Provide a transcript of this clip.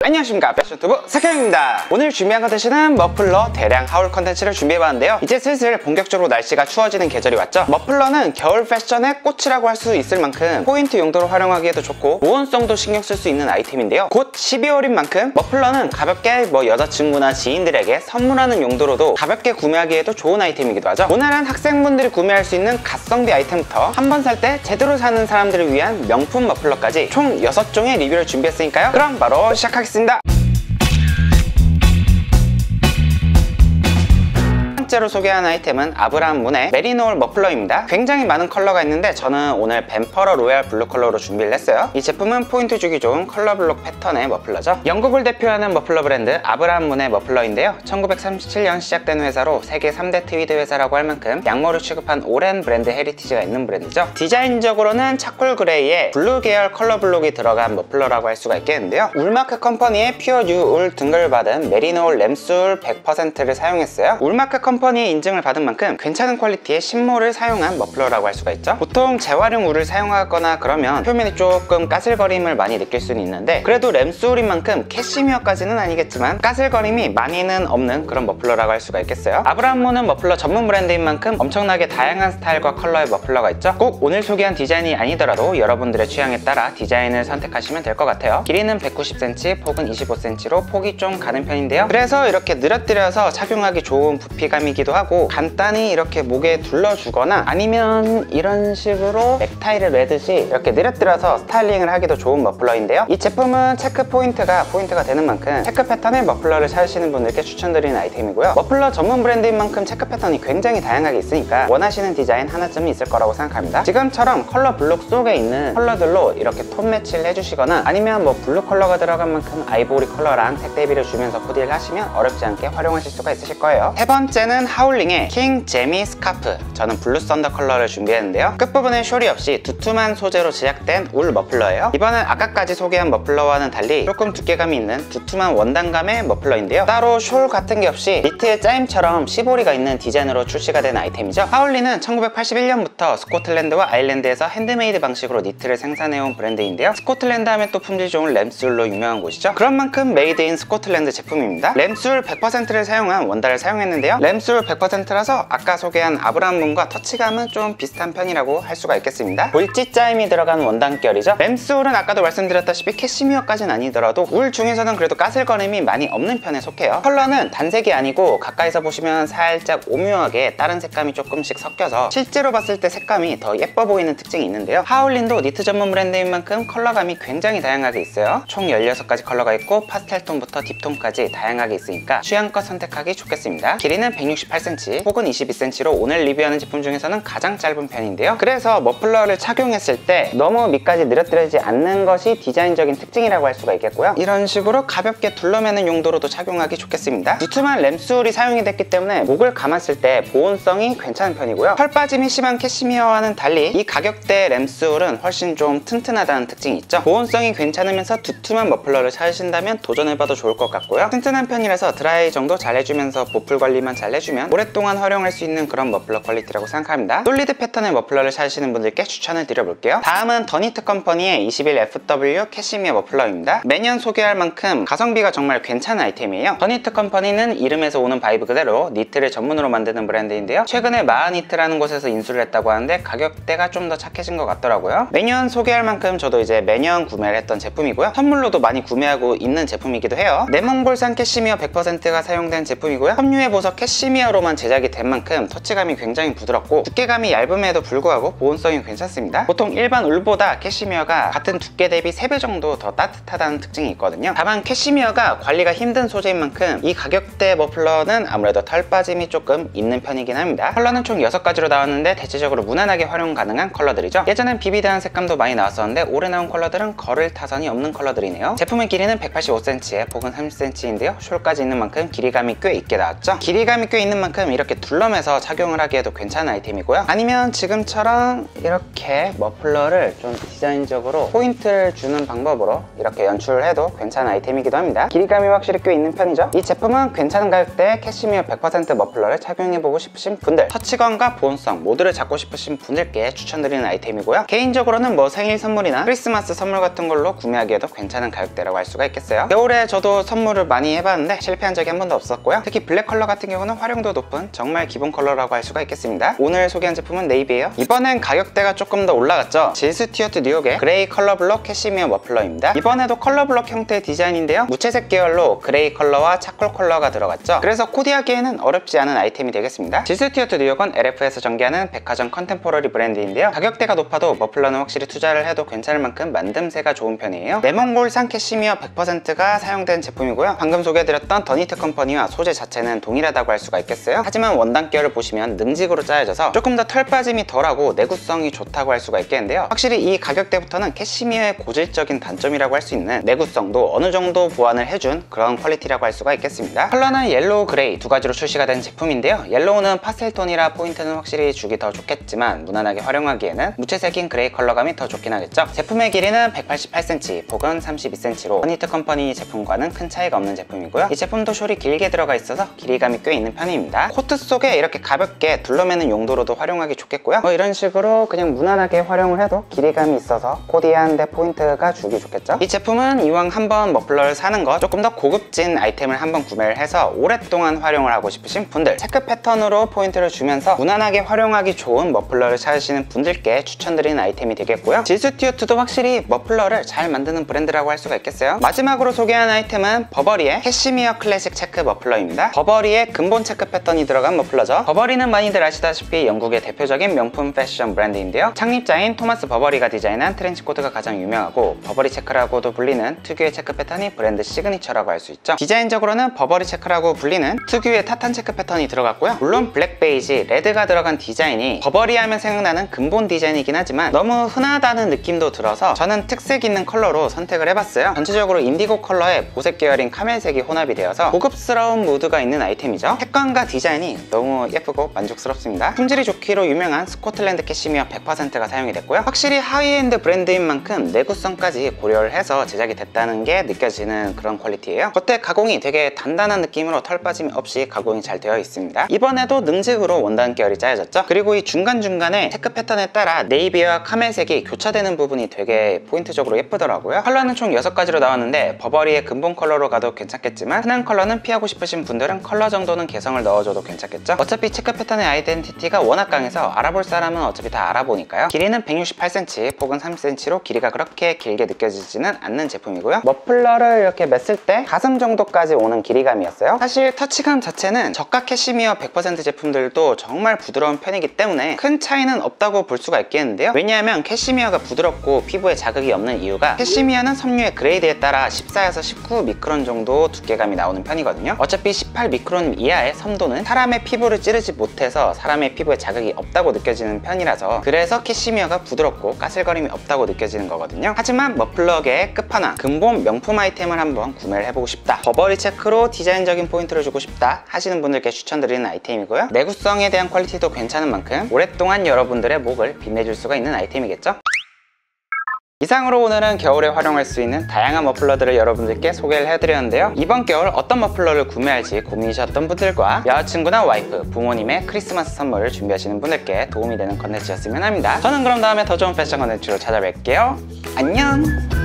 안녕하십니까, 패션튜브 석현입니다. 오늘 준비한 컨텐츠는 머플러 대량 하울 컨텐츠를 준비해봤는데요. 이제 슬슬 본격적으로 날씨가 추워지는 계절이 왔죠. 머플러는 겨울 패션의 꽃이라고 할 수 있을 만큼 포인트 용도로 활용하기에도 좋고 보온성도 신경 쓸 수 있는 아이템인데요. 곧 12월인 만큼 머플러는 가볍게 여자친구나 지인들에게 선물하는 용도로도 가볍게 구매하기에도 좋은 아이템이기도 하죠. 오늘은 학생분들이 구매할 수 있는 가성비 아이템부터 한 번 살 때 제대로 사는 사람들을 위한 명품 머플러까지 총 6종의 리뷰를 준비했으니까요. 그럼 바로 시작하겠습니다. 첫 번째로 소개한 아이템은 아브라함 문의 메리노울 머플러입니다. 굉장히 많은 컬러가 있는데 저는 오늘 뱀퍼러 로얄 블루 컬러로 준비를 했어요. 이 제품은 포인트 주기 좋은 컬러 블록 패턴의 머플러죠. 영국을 대표하는 머플러 브랜드 아브라함 문의 머플러인데요. 1937년 시작된 회사로 세계 3대 트위드 회사라고 할 만큼 양모를 취급한 오랜 브랜드 헤리티지가 있는 브랜드죠. 디자인적으로는 차콜 그레이에 블루 계열 컬러 블록이 들어간 머플러라고 할 수가 있겠는데요. 울마크 컴퍼니의 퓨어 뉴 울 등급을 받은 메리노울 램스울 100%를 사용했어요. 울마크 컴퍼니의 인증을 받은 만큼 괜찮은 퀄리티의 신모를 사용한 머플러라고 할 수가 있죠. 보통 재활용 울을 사용하거나 그러면 표면이 조금 까슬거림을 많이 느낄 수는 있는데 그래도 램스울인 만큼 캐시미어까지는 아니겠지만 까슬거림이 많이는 없는 그런 머플러라고 할 수가 있겠어요. 아브라함 문은 머플러 전문 브랜드인 만큼 엄청나게 다양한 스타일과 컬러의 머플러가 있죠. 꼭 오늘 소개한 디자인이 아니더라도 여러분들의 취향에 따라 디자인을 선택하시면 될 것 같아요. 길이는 190cm 혹은 25cm로 폭이 좀 가는 편인데요. 그래서 이렇게 늘어뜨려서 착용하기 좋은 부피감이기도 하고 간단히 이렇게 목에 둘러주거나 아니면 이런 식으로 넥타이를 매듯이 이렇게 늘어뜨려서 스타일링을 하기도 좋은 머플러인데요. 이 제품은 체크 포인트가 되는 만큼 체크 패턴의 머플러를 찾으시는 분들께 추천드리는 아이템이고요. 머플러 전문 브랜드인 만큼 체크 패턴이 굉장히 다양하게 있으니까 원하시는 디자인 하나쯤은 있을 거라고 생각합니다. 지금처럼 컬러 블록 속에 있는 컬러들로 이렇게 톤 매치를 해주시거나 아니면 블루 컬러가 들어간 만큼 아이보리 컬러랑 색 대비를 주면서 코디를 하시면 어렵지 않게 활용하실 수가 있으실 거예요. 세 번째는 하울링의 킹 제미 스카프, 저는 블루 썬더 컬러를 준비했는데요. 끝부분에 숄이 없이 두툼한 소재로 제작된 울 머플러예요. 이번엔 아까까지 소개한 머플러와는 달리 조금 두께감이 있는 두툼한 원단감의 머플러인데요. 따로 숄 같은 게 없이 니트의 짜임처럼 시보리가 있는 디자인으로 출시가 된 아이템이죠. 하울링은 1981년부터 스코틀랜드와 아일랜드에서 핸드메이드 방식으로 니트를 생산해온 브랜드인데요. 스코틀랜드 하면 또 품질 좋은 램스울로 유명한 곳이죠. 그런 만큼 메이드 인 스코틀랜드 제품입니다. 램스울 100%를 사용한 원단을 사용했는데요. 램스울 100%라서 아까 소개한 아브라함 문과 터치감은 좀 비슷한 편이라고 할 수가 있겠습니다. 볼지 짜임이 들어간 원단결이죠. 램스울은 아까도 말씀드렸다시피 캐시미어까지는 아니더라도 울 중에서는 그래도 까슬거림이 많이 없는 편에 속해요. 컬러는 단색이 아니고 가까이서 보시면 살짝 오묘하게 다른 색감이 조금씩 섞여서 실제로 봤을 때 색감이 더 예뻐 보이는 특징이 있는데요. 하울린도 니트 전문 브랜드인 만큼 컬러감이 굉장히 다양하게 있어요. 총 16가지 컬러가 있고 파스텔톤부터 딥톤까지 다양하게 있으니까 취향껏 선택하기 좋겠습니다. 길이는 168cm 혹은 22cm로 오늘 리뷰하는 제품 중에서는 가장 짧은 편인데요. 그래서 머플러를 착용했을 때 너무 밑까지 늘어뜨리지 않는 것이 디자인적인 특징이라고 할 수가 있겠고요. 이런 식으로 가볍게 둘러매는 용도로도 착용하기 좋겠습니다. 두툼한 램스울이 사용이 됐기 때문에 목을 감았을 때 보온성이 괜찮은 편이고요. 털 빠짐이 심한 캐시미어와는 달리 이 가격대 램스울은 훨씬 좀 튼튼하다는 특징이 있죠. 보온성이 괜찮으면서 두툼한 머플러를 찾으신다면 도전해봐도 좋을 것 같고요. 튼튼한 편이라서 드라이 정도 잘 해주면서 보풀 관리만 잘 해주면 오랫동안 활용할 수 있는 그런 머플러 퀄리티라고 생각합니다. 솔리드 패턴의 머플러를 찾으시는 분들께 추천을 드려볼게요. 다음은 더니트 컴퍼니의 21FW 캐시미어 머플러입니다. 매년 소개할 만큼 가성비가 정말 괜찮은 아이템이에요. 더니트 컴퍼니는 이름에서 오는 바이브 그대로 니트를 전문으로 만드는 브랜드인데요. 최근에 마하니트라는 곳에서 인수를 했다고 하는데 가격대가 좀 더 착해진 것 같더라고요. 매년 소개할 만큼 저도 이제 매년 구매를 했던 제품이고요. 선물로도 많이 구매하고 있는 제품이기도 해요. 내몽골산 캐시미어 100%가 사용된 제품이고요. 섬유의 보석 캐시미어로만 제작이 된 만큼 터치감이 굉장히 부드럽고 두께감이 얇음에도 불구하고 보온성이 괜찮습니다. 보통 일반 울보다 캐시미어가 같은 두께 대비 3배 정도 더 따뜻하다는 특징이 있거든요. 다만 캐시미어가 관리가 힘든 소재인 만큼 이 가격대 머플러는 아무래도 털 빠짐이 조금 있는 편이긴 합니다. 컬러는 총 6가지로 나왔는데 대체적으로 무난하게 활용 가능한 컬러들이죠. 예전엔 비비드한 색감도 많이 나왔었는데 올해 나온 컬러들은 거를 타선이 없는 컬러들이네요. 제품의 길이는 185cm에 폭은 30cm인데요. 숄까지 있는 만큼 길이감이 꽤 있게 나왔죠. 길이감이 꽤 있는 만큼 이렇게 둘러매서 착용을 하기에도 괜찮은 아이템이고요. 아니면 지금처럼 이렇게 머플러를 좀 디자인적으로 포인트를 주는 방법으로 이렇게 연출을 해도 괜찮은 아이템이기도 합니다. 길이감이 확실히 꽤 있는 편이죠. 이 제품은 괜찮은 가격대에 캐시미어 100% 머플러를 착용해보고 싶으신 분들, 터치감과 보온성 모두를 잡고 싶으신 분들께 추천드리는 아이템이고요. 개인적으로는 뭐 생일 선물이나 크리스마스 선물 같은 걸로 구매하기에도 괜찮은 가격대라고 할 수가 있겠어요. 겨울에 저도 선물을 많이 해봤는데 실패한 적이 한 번도 없었고요. 특히 블랙 컬러 같은 경우는 활용도 높은 정말 기본 컬러라고 할 수가 있겠습니다. 오늘 소개한 제품은 네이비예요. 이번엔 가격대가 조금 더 올라갔죠. 질 스튜어트 뉴욕의 그레이 컬러블록 캐시미어 머플러입니다. 이번에도 컬러블록 형태의 디자인인데요, 무채색 계열로 그레이 컬러와 차콜 컬러가 들어갔죠. 그래서 코디하기에는 어렵지 않은 아이템이 되겠습니다. 질 스튜어트 뉴욕은 LF에서 전개하는 백화점 컨템포러리 브랜드인데요, 가격대가 높아도 머플러는 확실히 투자를 해도 괜찮을 만큼 만듦새가 좋은 편이에요. 레몬골산 캐시미어 100%가 사용된 제품이고요. 방금 소개해드렸던 더니트 컴퍼니와 소재 자체는 동일하다고 할 수가 있겠어요. 하지만 원단 계열을 보시면 능직으로 짜여져서 조금 더 털 빠짐이 덜하고 내구성이 좋다고 할 수가 있겠는데요, 확실히 이 가격대부터는 캐시미어의 고질적인 단점이라고 할 수 있는 내구성도 어느 정도 보완을 해준 그런 퀄리티라고 할 수가 있겠습니다. 컬러는 옐로우, 그레이 두 가지로 출시가 된 제품인데요, 옐로우는 파스텔 톤이라 포인트는 확실히 주기 더 좋겠지만 무난하게 활용하기에는 무채색인 그레이 컬러감이 더 좋긴 하겠죠. 제품의 길이는 188cm, 폭은 32cm로 더니트 컴퍼니 제품과는 큰 차이가 없는 제품이고요. 이 제품도 숄이 길게 들어가 있어서 길이감이 꽤 있는 편입니다. 코트 속에 이렇게 가볍게 둘러매는 용도로도 활용하기 좋겠고요. 이런 식으로 그냥 무난하게 활용을 해도 길이감이 있어서 코디하는데 포인트가 주기 좋겠죠. 이 제품은 이왕 한번 머플러를 사는 것, 조금 더 고급진 아이템을 한번 구매를 해서 오랫동안 활용을 하고 싶으신 분들, 체크 패턴으로 포인트를 주면서 무난하게 활용하기 좋은 머플러를 찾으시는 분들께 추천드리는 아이템이 되겠고요. 질 스튜어트도 확실히 머플러를 잘 만드는 브랜드라고 할 수가 있겠어요. 마지막으로 소개한 아이템은 버버리의 캐시미어 클래식 체크 머플러입니다. 버버리의 근본 체크 패턴이 들어간 머플러죠. 버버리는 많이들 아시다시피 영국의 대표적인 명품 패션 브랜드인데요, 창립자인 토마스 버버리가 디자인한 트렌치코트가 가장 유명하고 버버리 체크라고도 불리는 특유의 체크 패턴이 브랜드 시그니처라고 할 수 있죠. 디자인적으로는 버버리 체크라고 불리는 특유의 타탄 체크 패턴이 들어갔고요, 물론 블랙, 베이지, 레드가 들어간 디자인이 버버리 하면 생각나는 근본 디자인이긴 하지만 너무 흔하다는 느낌도 들어서 저는 특색 있는 컬러로 선택을 해봤어요. 전체적으로 인디고 컬러에 보색 계열인 카멜색이 혼합이 되어서 고급스러운 무드가 있는 아이템이죠. 색감과 디자인이 너무 예쁘고 만족스럽습니다. 품질이 좋기로 유명한 스코틀랜드 캐시미어 100%가 사용이 됐고요, 확실히 하이엔드 브랜드인 만큼 내구성까지 고려를 해서 제작이 됐다는 게 느껴지는 그런 퀄리티예요. 겉에 가공이 되게 단단한 느낌으로 털 빠짐 없이 가공이 잘 되어 있습니다. 이번에도 능직으로 원단 계열이 짜여졌죠. 그리고 이 중간중간에 체크 패턴에 따라 네이비와 카멜색이 교차되는 부분이 되게 포인트적으로 예쁘더라고요. 컬러는 총 6가지로 나왔는데 버버리의 근본 컬러로 가도 괜찮겠지만 흔한 컬러는 피하고 싶으신 분들은 컬러 정도는 개성을 넣어줘도 괜찮겠죠. 어차피 체크 패턴의 아이덴티티가 워낙 강해서 알아볼 사람은 어차피 다 알아보니까요. 길이는 168cm, 폭은 30cm로 길이가 그렇게 길게 느껴지지는 않는 제품이고요. 머플러를 이렇게 맸을 때 가슴 정도까지 오는 길이감이었어요. 사실 터치감 자체는 저가 캐시미어 100% 제품들도 정말 부드러운 편이기 때문에 큰 차이는 없다고 볼 수가 있겠는데요, 왜냐하면 캐시미어가 부드럽고 피부에 자극이 없는 이유가 캐시미어는 섬유의 그레이드에 따라 14에서 19 미크론 정도 두께감이 나오는 편이거든요. 어차피 18 미크론 이하의 섬도는 사람의 피부를 찌르지 못해서 사람의 피부에 자극이 없다고 느껴지는 편이라서, 그래서 캐시미어가 부드럽고 까슬거림이 없다고 느껴지는 거거든요. 하지만 머플러계의 끝판왕, 근본 명품 아이템을 한번 구매를 해보고 싶다, 버버리 체크로 디자인적인 포인트를 주고 싶다 하시는 분들께 추천드리는 아이템이고요, 내구성에 대한 퀄리티도 괜찮은 만큼 오랫동안 여러분들의 목을 빛내줄 수가 있는 아이템이겠죠. 이상으로 오늘은 겨울에 활용할 수 있는 다양한 머플러들을 여러분들께 소개를 해드렸는데요, 이번 겨울 어떤 머플러를 구매할지 고민이셨던 분들과 여자친구나 와이프, 부모님의 크리스마스 선물을 준비하시는 분들께 도움이 되는 컨텐츠였으면 합니다. 저는 그럼 다음에 더 좋은 패션 컨텐츠로 찾아뵐게요. 안녕!